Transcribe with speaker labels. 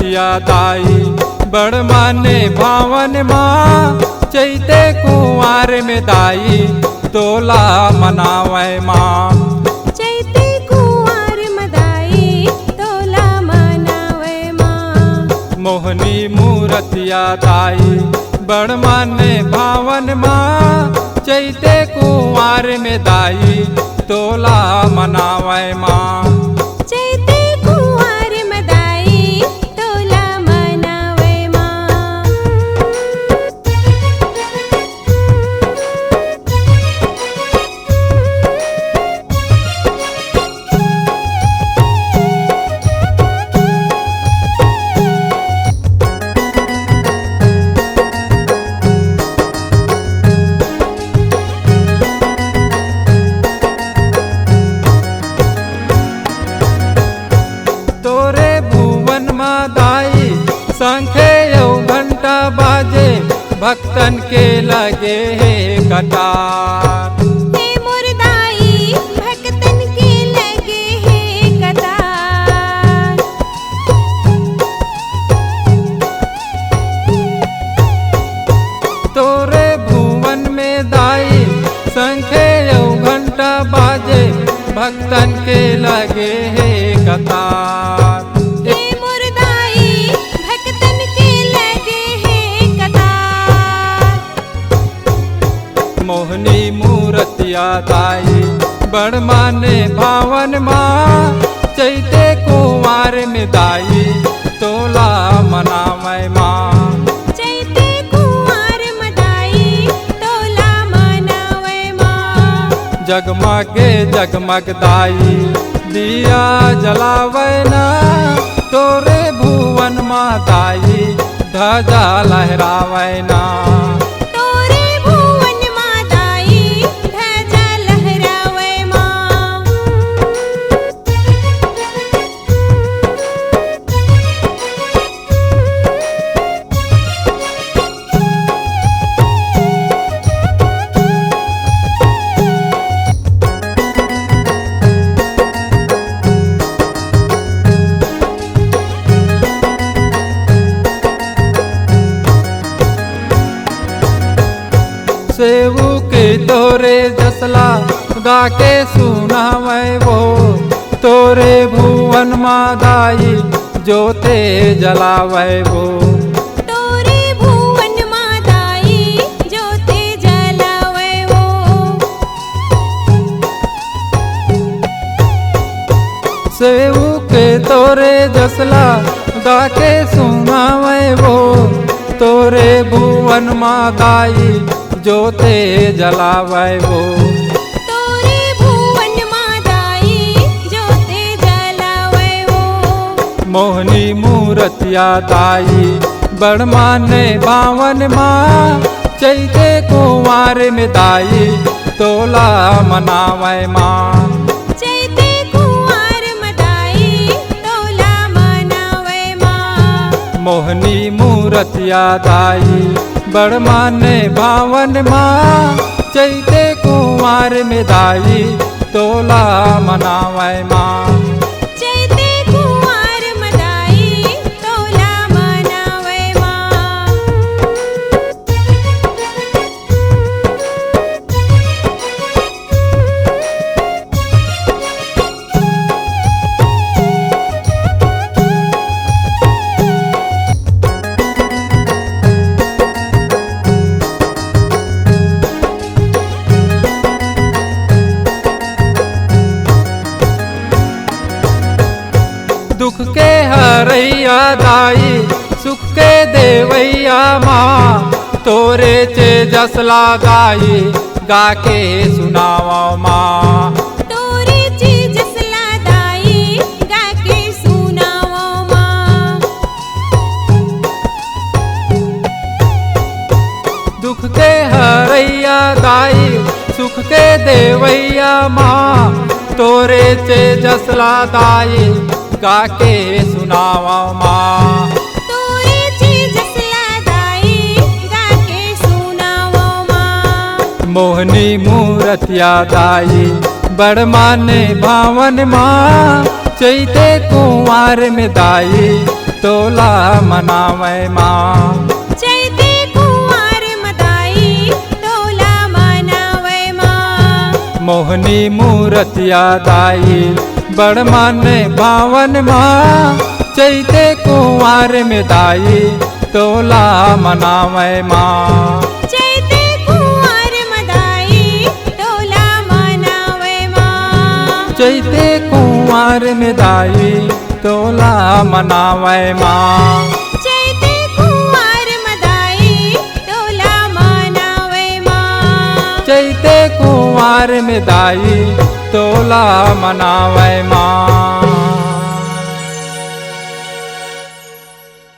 Speaker 1: मूरतिया दाई बड़ माने भावन माँ। चैते कुंवार में दाई तोला मनावे माँ।
Speaker 2: चैते कुंवार में दाई तोला मनावे माँ।
Speaker 1: मोहनी मूरतिया दाई बड़ माने भावन माँ। चैते कुंवार में दाई तोला मनावे माँ।
Speaker 2: चैते कुंवार में दाई तोला मनावे माँ।
Speaker 1: तोरे भुवन माँ दाई शंखे यौ घंटा बाजे। भक्तन के लगे है कतार।
Speaker 2: हे मोर दाई भक्तन के लगे है कतार।
Speaker 1: तोरे भुवन में दाई शंखे यौ घंटा बाजे। भक्तन के लगे है कतार।
Speaker 2: हे मोर दाई भक्तन के लगे है कतार।
Speaker 1: मोहनी मूरतिया दाई बड़ माने भावन माँ। चैते कुंवार में दाई तोला मनावे माँ।
Speaker 2: चैते कुंवार में दाई तोला मनावे माँ।
Speaker 1: जगमगे जगमग दाई दिया जलावे ना। तोरे भुवन माँ दाई ध्वजा लहरावे ना।
Speaker 2: तोरे भुवन माँ दाई ध्वजा लहरावे माँ।
Speaker 1: सेवू के तोरे जसला गा के सुनावे वो। तोरे भुवन माँ दाई जोते जलावे वो।
Speaker 2: तोरे भुवन माँ दाई जोते जलावे वो।
Speaker 1: सेवू के तोरे जसला गा के सुनावे वो। तोरे भुवन माँ दाई जोते जलावे वो।
Speaker 2: तोरे भुवन माँ दाई जोते जलावे वो।
Speaker 1: मोहनी मूरतिया दाई बड़ माने भावन माँ। चैते कुंवार में दाई तोला मनावे माँ।
Speaker 2: चैते कुंवार में दाई तोला मनावे माँ।
Speaker 1: मोहनी मूरतिया दाई बड़ माने भावन माँ। चैते कुंवार में दाई तोला मनावे माँ।
Speaker 2: चैते कुंवार में दाई तोला मनावे माँ।
Speaker 1: दुख के हरैया दाई सुख के देवैया माँ। तोरे चे जसला दाई गा के सुनावा माँ।
Speaker 2: तोरे चीज जसला दाई गा के सुनावा माँ।
Speaker 1: दुख के हरैया दाई सुख के देवैया माँ। तोरे चे जसला दाई गा के सुनावा माँ।
Speaker 2: तोरे चीज जसला दाई गा के सुनावा माँ।
Speaker 1: मोहनी मूरतिया दाई बड़ माने भावन माँ। चैते कुंवार में दाई तोला मनावे माँ।
Speaker 2: चैते कुंवार मदाई तोला मनावे माँ।
Speaker 1: मोहनी मूरतिया दाई बड़ माने भावन माँ। चैते कुंवार में दाई तोला मनावे माँ।
Speaker 2: चैते कुंवार मदाई तोला मनावे माँ।
Speaker 1: चैते कुंवार में दाई तोला मनावे माँ।
Speaker 2: चैते कुंवार मदाई तोला मनावे माँ।
Speaker 1: चैते कुंवार में दाई तोला मनावे माँ।